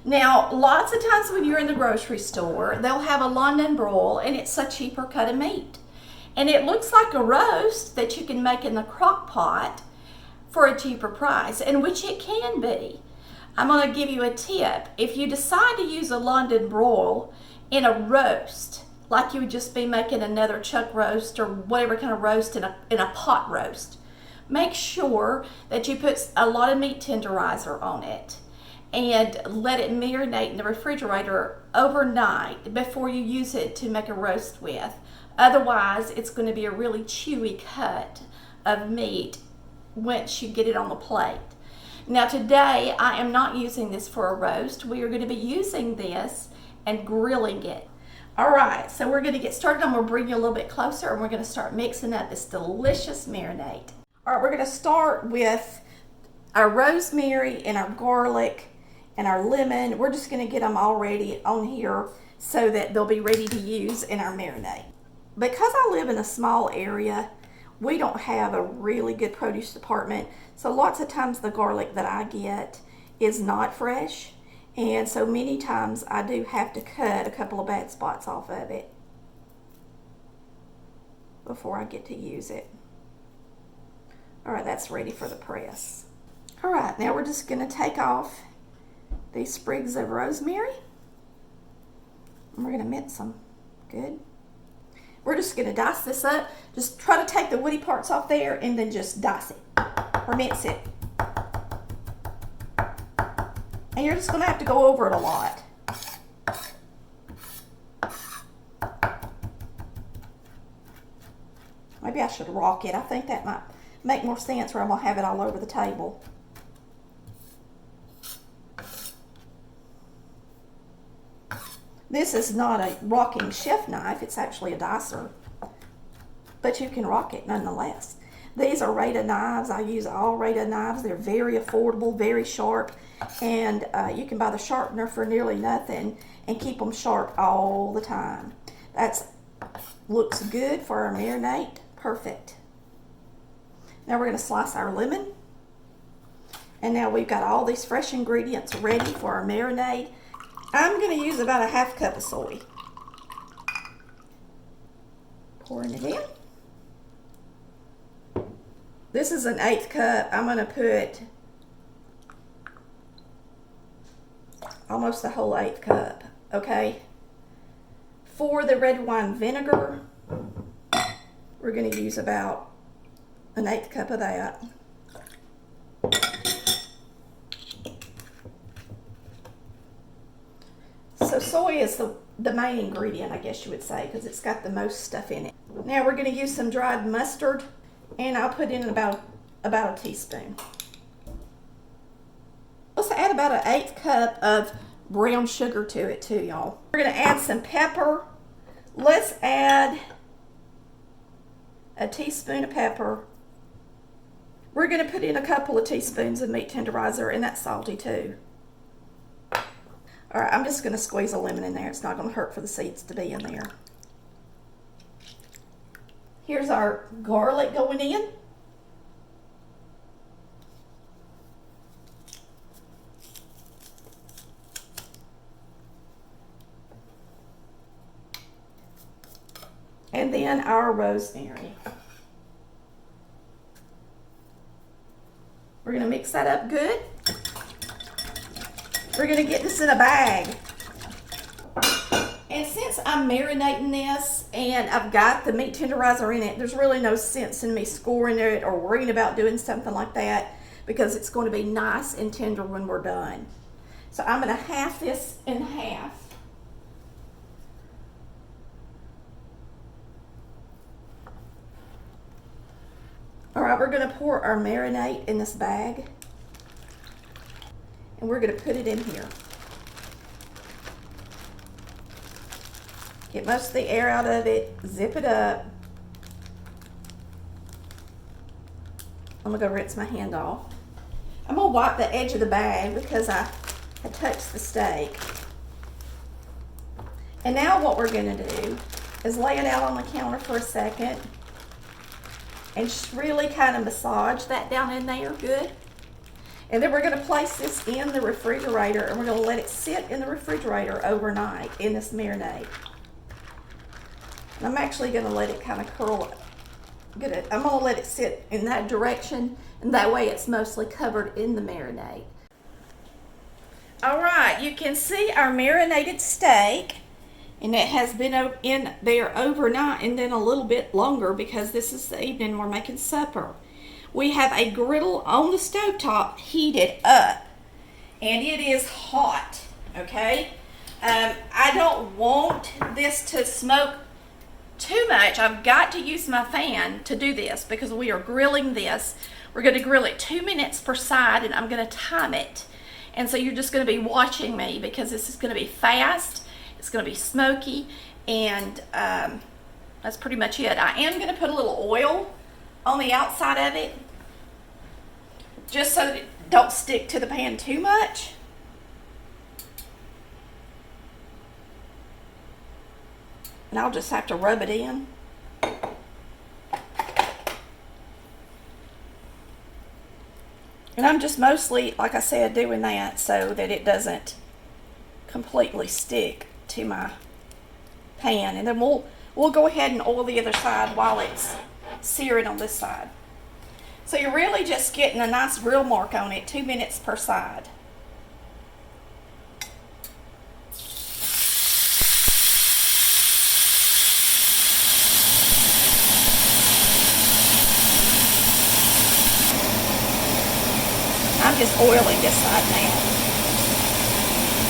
Now, lots of times when you're in the grocery store, they'll have a London broil, and it's a cheaper cut of meat. And it looks like a roast that you can make in the crock pot for a cheaper price, and which it can be. I'm going to give you a tip. If you decide to use a London broil in a roast, like you would just be making another chuck roast or whatever kind of roast in a pot roast, make sure that you put a lot of meat tenderizer on it and let it marinate in the refrigerator overnight before you use it to make a roast with. Otherwise, it's going to be a really chewy cut of meat once you get it on the plate. Now today, I am not using this for a roast. We are going to be using this and grilling it. All right, so we're going to get started. I'm going to bring you a little bit closer, and we're going to start mixing up this delicious marinade. All right, we're going to start with our rosemary and our garlic and our lemon. We're just going to get them all ready on here so that they'll be ready to use in our marinade. Because I live in a small area, we don't have a really good produce department, so lots of times the garlic that I get is not fresh, and so many times I do have to cut a couple of bad spots off of it before I get to use it. All right, that's ready for the press. All right, now we're just going to take off these sprigs of rosemary, and we're going to mince them. Good. We're just going to dice this up. Just try to take the woody parts off there and then just dice it or mince it. And you're just going to have to go over it a lot. Maybe I should rock it. I think that might make more sense, or I'm going to have it all over the table. This is not a rocking chef knife, it's actually a dicer, but you can rock it nonetheless. These are Rata knives. I use all Rata knives. They're very affordable, very sharp, and you can buy the sharpener for nearly nothing and keep them sharp all the time. That looks good for our marinade. Perfect. Now we're going to slice our lemon, and now we've got all these fresh ingredients ready for our marinade. I'm going to use about a half cup of soy. Pouring it in. This is an 1/8 cup. I'm going to put almost the whole 1/8 cup, okay? For the red wine vinegar, we're going to use about an 1/8 cup of that. So soy is the main ingredient, I guess you would say, because it's got the most stuff in it. Now we're going to use some dried mustard, and I'll put in about a teaspoon. Let's add about an 1/8 cup of brown sugar to it too, y'all. We're going to add some pepper. Let's add a teaspoon of pepper. We're going to put in a couple of teaspoons of meat tenderizer, and that's salty too. All right, I'm just going to squeeze a lemon in there. It's not going to hurt for the seeds to be in there. Here's our garlic going in. And then our rosemary. We're going to mix that up good. We're going to get this in a bag. And since I'm marinating this and I've got the meat tenderizer in it, there's really no sense in me scoring it or worrying about doing something like that, because it's going to be nice and tender when we're done. So I'm going to half this in half. All right, we're going to pour our marinade in this bag, and we're going to put it in here. Get most of the air out of it, zip it up. I'm going to go rinse my hand off. I'm going to wipe the edge of the bag because I had touched the steak. And now what we're going to do is lay it out on the counter for a second and just really kind of massage that down in there good. And then we're going to place this in the refrigerator, and we're going to let it sit in the refrigerator overnight in this marinade. And I'm actually going to let it kind of curl up. I'm going to let it sit in that direction, and that way it's mostly covered in the marinade. All right, you can see our marinated steak, and it has been in there overnight and then a little bit longer because this is the evening we're making supper. We have a griddle on the stovetop heated up, and it is hot, okay? I don't want this to smoke too much. I've got to use my fan to do this because we are grilling this. We're going to grill it 2 minutes per side, and I'm going to time it. And so you're just going to be watching me because this is going to be fast. It's going to be smoky, and that's pretty much it. I am going to put a little oil on the outside of it just so that it don't stick to the pan too much. And I'll just have to rub it in. And I'm just mostly, like I said, doing that so that it doesn't completely stick to my pan. And then we'll go ahead and oil the other side while it's searing on this side. So you're really just getting a nice grill mark on it, 2 minutes per side. I'm just oiling this side now.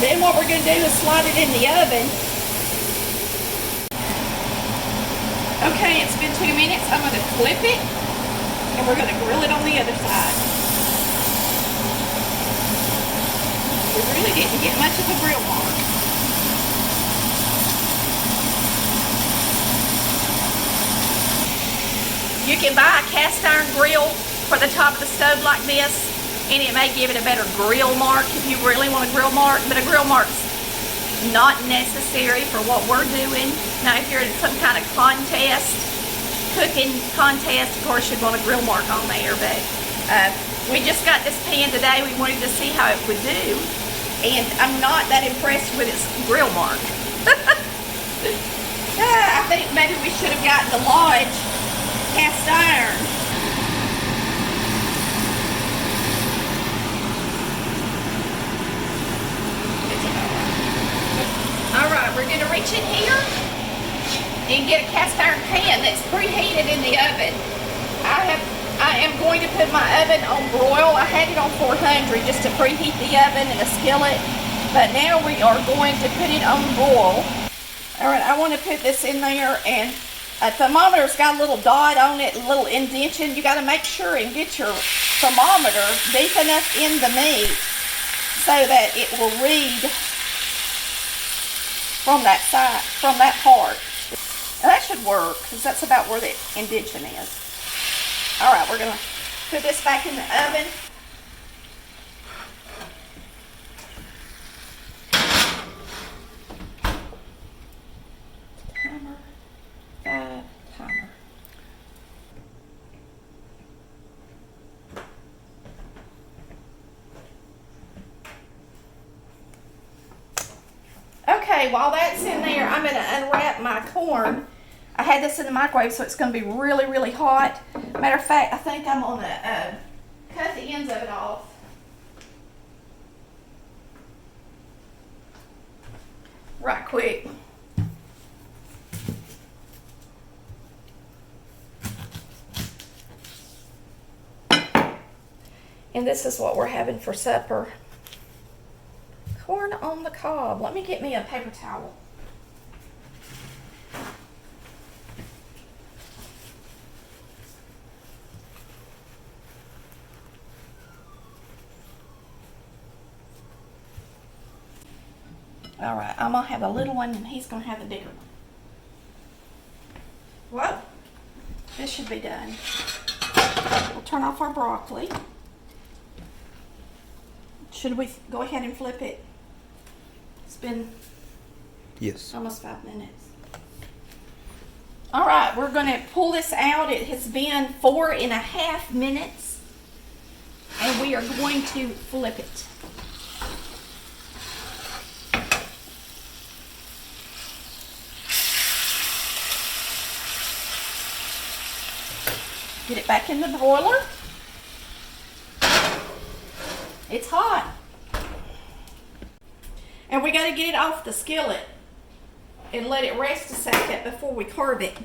Then what we're going to do is slide it in the oven. Okay, it's been 2 minutes. I'm going to flip it, and we're going to grill it on the other side. We really didn't get much of a grill mark. You can buy a cast iron grill for the top of the stove like this, and it may give it a better grill mark if you really want a grill mark, but a grill mark's not necessary for what we're doing. Now, if you're in some kind of contest, cooking contest, of course you'd want a grill mark on there, but we just got this pan today. We wanted to see how it would do, and I'm not that impressed with its grill mark. I think maybe we should have gotten the Lodge cast iron. Alright, we're going to reach in here and get a cast iron pan that's preheated in the oven. I am going to put my oven on broil. I had it on 400 just to preheat the oven and the skillet, but now we are going to put it on broil. Alright, I want to put this in there, and a thermometer's got a little dot on it, a little indentation. You got to make sure and get your thermometer deep enough in the meat so that it will read from that side, from that part. Now that should work, because that's about where the indentation is. Alright, we're going to put this back in the oven. Timer. Okay, while that's in there, I'm going to unwrap my corn. I had this in the microwave, so it's going to be really, really hot. Matter of fact, I think I'm going to cut the ends of it off. Right quick. And this is what we're having for supper. Corn on the cob. Let me get me a paper towel. All right, I'm gonna have a little one and he's gonna have a bigger one. Whoa, this should be done. We'll turn off our broccoli. Should we go ahead and flip it? It's been almost 5 minutes. All right, we're going to pull this out. It has been 4.5 minutes. and we are going to flip it. Get it back in the broiler. It's hot. And we got to get it off the skillet and let it rest a second before we carve it.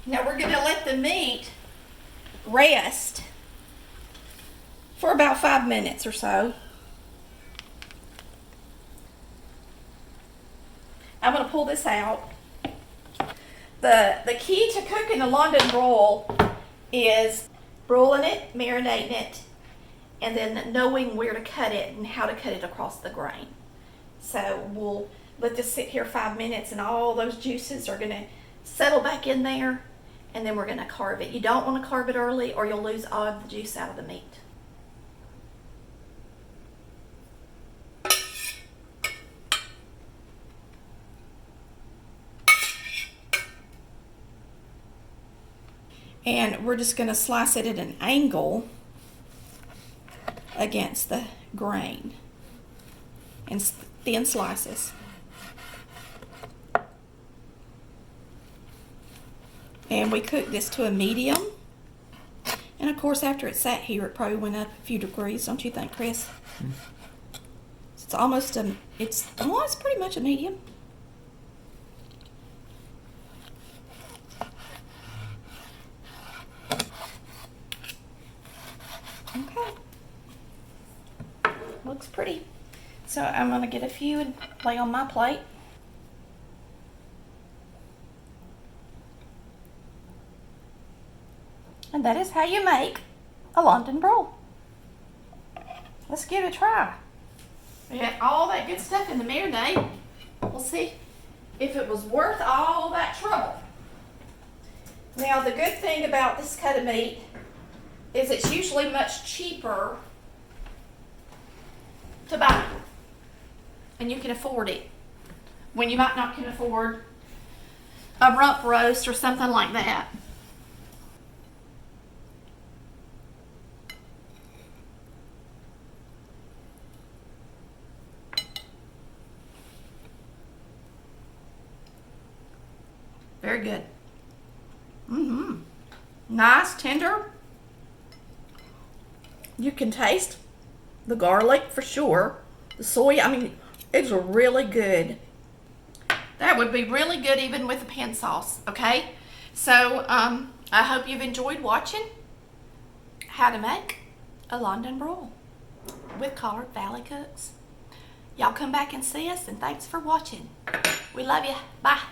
Now we're going to let the meat rest for about 5 minutes or so. I'm going to pull this out. The key to cooking a London broil is broiling it, marinating it, and then knowing where to cut it and how to cut it across the grain. So we'll let this sit here 5 minutes and all those juices are going to settle back in there, and then we're going to carve it. You don't want to carve it early or you'll lose all of the juice out of the meat. And we're just going to slice it at an angle against the grain in thin slices. And we cook this to a medium. And of course, after it sat here, it probably went up a few degrees, don't you think, Chris? Mm-hmm. It's almost it's pretty much a medium. Okay. Looks pretty. So I'm going to get a few and lay on my plate. And that is how you make a London broil. Let's give it a try. We got all that good stuff in the marinade. We'll see if it was worth all that trouble. Now the good thing about this cut of meat is it's usually much cheaper to buy. And you can afford it when you might not can afford a rump roast or something like that. Very good. Nice, tender. You can taste the garlic for sure. The soy, I mean, it's really good. That would be really good even with a pan sauce, okay? So, I hope you've enjoyed watching how to make a London broil with Collard Valley Cooks. Y'all come back and see us, and thanks for watching. We love you. Bye.